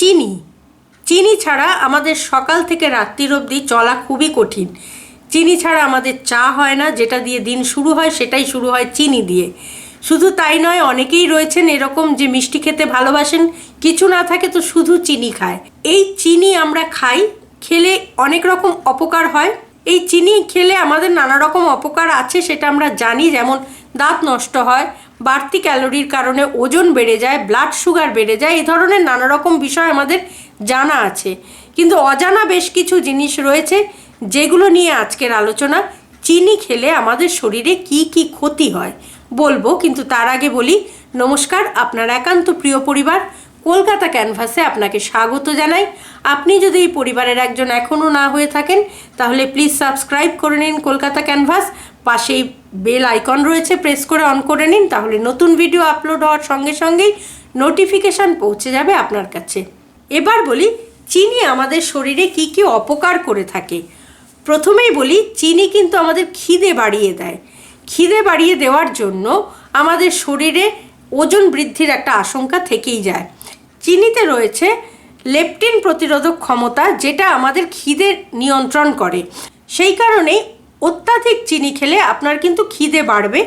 চিনি চিনি ছাড়া আমাদের সকাল থেকে রাত্রির অবধি চলা খুবই কঠিন। চিনি ছাড়া আমাদের চা হয় না, যেটা দিয়ে দিন শুরু হয় সেটাই শুরু হয় চিনি দিয়ে। শুধু তাই নয়, অনেকেই রয়েছেন এরকম যে মিষ্টি খেতে ভালোবাসেন, কিছু না থাকে তো শুধু চিনি খায়। এই চিনি আমরা খাই, খেলে অনেক রকম অপকার হয়। এই চিনি খেলে আমাদের নানা রকম অপকার আছে সেটা আমরা জানি, যেমন দাঁত নষ্ট হয়, বাড়তি ক্যালোরির কারণে ওজন বেড়ে যায়, ব্লাড সুগার বেড়ে যায়, এই ধরনের নানা রকম বিষয় আমাদের জানা আছে। কিন্তু অজানা বেশ কিছু জিনিস রয়েছে যেগুলো নিয়ে আজকের আলোচনা। চিনি খেলে আমাদের শরীরে কি কি ক্ষতি হয় বলবো, কিন্তু তার আগে বলি নমস্কার, আপনার একান্ত প্রিয় পরিবার কলকাতা ক্যানভাসে আপনাকে স্বাগত জানাই। আপনি যদি এই পরিবারের একজন এখনও না হয়ে থাকেন তাহলে প্লিজ সাবস্ক্রাইব করে নিন কলকাতা ক্যানভাস। পাশেই বেল আইকন রয়েছে, প্রেস করে অন করে নিন, তাহলে নতুন ভিডিও আপলোড হওয়ার সঙ্গে সঙ্গেই নোটিফিকেশান পৌঁছে যাবে আপনার কাছে। এবার বলি চিনি আমাদের শরীরে কি কি অপকার করে থাকে। প্রথমেই বলি চিনি কিন্তু আমাদের খিদে বাড়িয়ে দেয়। খিদে বাড়িয়ে দেওয়ার জন্য আমাদের শরীরে ওজন বৃদ্ধির একটা আশঙ্কা থেকেই যায়। চিনিতে রয়েছে লেপটিন প্রতিরোধক ক্ষমতা, যেটা আমাদের খিদে নিয়ন্ত্রণ করে। সেই কারণেই অত্যাধিক চিনি খেলে আপনার কিন্তু খিদে বাড়বে,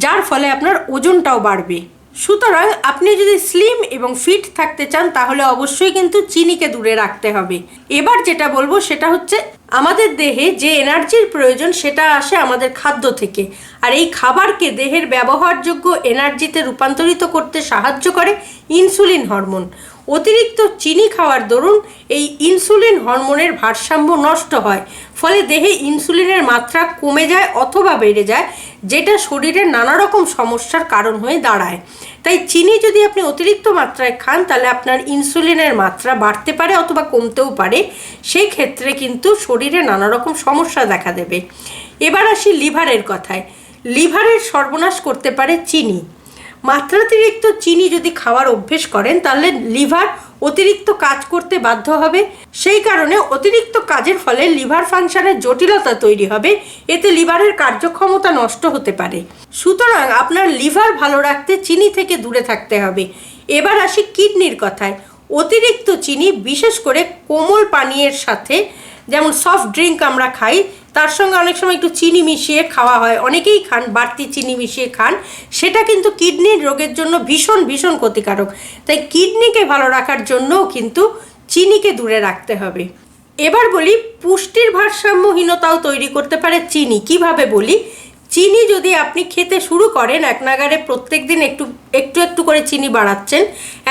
যার ফলে আপনার ওজনটাও বাড়বে। সুতরাং আপনি যদি স্লিম এবং ফিট থাকতে চান তাহলে অবশ্যই কিন্তু চিনিকে দূরে রাখতে হবে। এবার যেটা বলবো সেটা হচ্ছে আমাদের দেহে যে এনার্জির প্রয়োজন সেটা আসে আমাদের খাদ্য থেকে, আর এই খাবারকে দেহের ব্যবহারযোগ্য এনার্জিতে রূপান্তরিত করতে সাহায্য করে ইনসুলিন হরমোন। অতিরিক্ত চিনি খাওয়ার দরুন এই ইনসুলিন হরমোনের ভারসাম্য নষ্ট হয়, ফলে দেহে ইনসুলিনের মাত্রা কমে যায় অথবা বেড়ে যায়, যেটা শরীরের নানা রকম সমস্যার কারণ হয়ে দাঁড়ায়। তাই চিনি যদি আপনি অতিরিক্ত মাত্রায় খান তাহলে আপনার ইনসুলিনের মাত্রা বাড়তে পারে অথবা কমতেও পারে। সেই ক্ষেত্রে কিন্তু শরীরে নানা রকম সমস্যা দেখা দেবে। এবার আসি লিভারের কথায়। লিভারের সর্বনাশ করতে পারে চিনি। মাত্রাতিরিক্ত চিনি যদি খাওয়ার অভ্যেস করেন তাহলে লিভার অতিরিক্ত কাজ করতে বাধ্য হবে। সেই কারণে অতিরিক্ত কাজের ফলে লিভার ফাংশনের জটিলতা তৈরি হবে, এতে লিভারের কার্যক্ষমতা নষ্ট হতে পারে। সুতরাং আপনার লিভার ভালো রাখতে চিনি থেকে দূরে থাকতে হবে। এবার আসি কিডনির কথায়। অতিরিক্ত চিনি, বিশেষ করে কোমল পানীয়ের সাথে, যেমন সফট ড্রিঙ্ক আমরা খাই, তার সঙ্গে অনেক সময় একটু চিনি মিশিয়ে খাওয়া হয়, অনেকেই খান, বাড়তি চিনি মিশিয়ে খান, সেটা কিন্তু কিডনির রোগের জন্য ভীষণ ভীষণ ক্ষতিকারক। তাই কিডনিকে ভালো রাখার জন্যও কিন্তু চিনিকে দূরে রাখতে হবে। এবার বলি পুষ্টির ভারসাম্যহীনতাও তৈরি করতে পারে চিনি। কিভাবে বলি, চিনি যদি আপনি খেতে শুরু করেন এক নাগারে, প্রত্যেক দিন একটু একটু করে চিনি বাড়াচ্ছেন,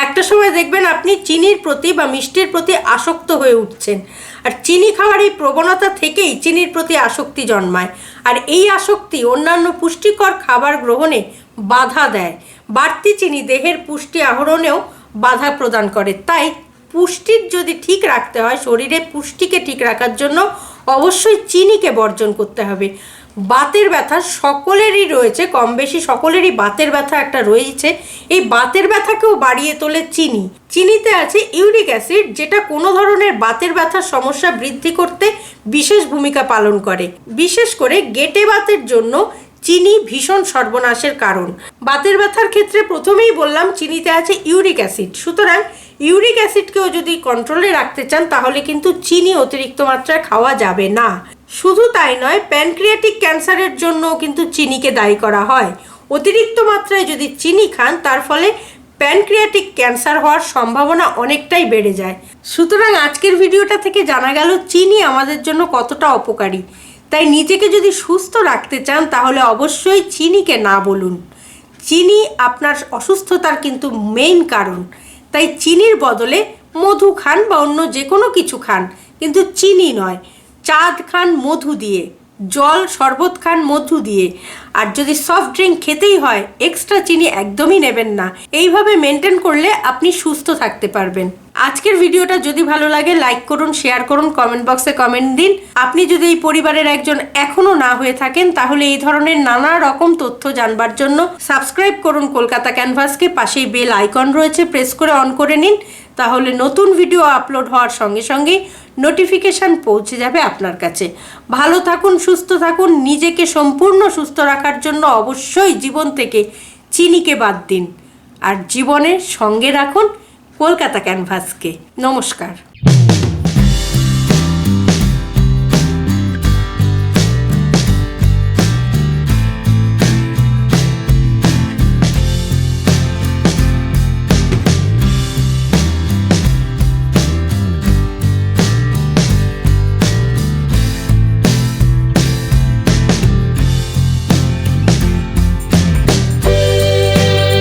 একটা সময় দেখবেন আপনি চিনির প্রতি বা মিষ্টির প্রতি আসক্ত হয়ে উঠছেন। আর চিনি খাওয়ার এই প্রবণতা থেকেই চিনির প্রতি আসক্তি জন্মায়, আর এই আসক্তি অন্যান্য পুষ্টিকর খাবার গ্রহণে বাধা দেয়। বাড়তি চিনি দেহের পুষ্টি আহরণেও বাধা প্রদান করে। তাই পুষ্টির যদি ঠিক রাখতে হয়, শরীরে পুষ্টিকে ঠিক রাখার জন্য অবশ্যই চিনিকে বর্জন করতে হবে। বাতের ব্যথা সকলেরই রয়েছে, কম বেশি সকলেরই বাতের ব্যথা একটা রয়েছে। এই বাতের ব্যথাকেও বাড়িয়ে তোলে চিনি। চিনিতে আছে ইউরিক অ্যাসিড, যেটা কোনো ধরনের বাতের ব্যথার সমস্যা বৃদ্ধি করতে বিশেষ ভূমিকা পালন করে। বিশেষ করে গেঁটে বাতের জন্য চিনি ভীষণ সর্বনাশের কারণ। বাতের ব্যথার ক্ষেত্রে প্রথমেই বললাম চিনিতে আছে ইউরিক অ্যাসিড। সুতরাং ইউরিক অ্যাসিডকেও যদি কন্ট্রোলে রাখতে চান তাহলে কিন্তু চিনি অতিরিক্ত মাত্রায় খাওয়া যাবে না। শুধু তাই নয়, প্যানক্রিয়াটিক ক্যান্সারের জন্যও কিন্তু চিনিকে দায়ী করা হয়। অতিরিক্ত মাত্রায় যদি চিনি খান তার ফলে প্যানক্রিয়াটিক ক্যান্সার হওয়ার সম্ভাবনা অনেকটাই বেড়ে যায়। সুতরাং আজকের ভিডিওটা থেকে জানা গেল চিনি আমাদের জন্য কতটা অপকারী। তাই নিজেকে যদি সুস্থ রাখতে চান তাহলে অবশ্যই চিনিকে না বলুন। চিনি আপনার অসুস্থতার কিন্তু মেইন কারণ। তাই চিনির বদলে মধু খান বা অন্য যে কোনো কিছু খান, কিন্তু চিনি নয়। চাঁদ খান মধু দিয়ে, জল শরবত খান মধু দিয়ে, আর যদি সফট ড্রিঙ্ক খেতেই হয় এক্সট্রা চিনি একদমই নেবেন না। এইভাবে মেনটেন করলে আপনি সুস্থ থাকতে পারবেন। আজকের ভিডিওটা যদি ভালো লাগে লাইক করুন, শেয়ার করুন, কমেন্ট বক্সে কমেন্ট দিন। আপনি যদি এই পরিবারের একজন এখনও না হয়ে থাকেন তাহলে এই ধরনের নানা রকম তথ্য জানবার জন্য সাবস্ক্রাইব করুন কলকাতা ক্যানভাসকে। পাশেই বেল আইকন রয়েছে, প্রেস করে অন করে নিন, তাহলে নতুন ভিডিও আপলোড হওয়ার সঙ্গে সঙ্গেই নোটিফিকেশান পৌঁছে যাবে আপনার কাছে। ভালো থাকুন, সুস্থ থাকুন। নিজেকে সম্পূর্ণ সুস্থ রাখার জন্য অবশ্যই জীবন থেকে চিনিকে বাদ দিন, আর জীবনের সঙ্গে রাখুন কলকাতা ক্যানভাসকে। নমস্কার।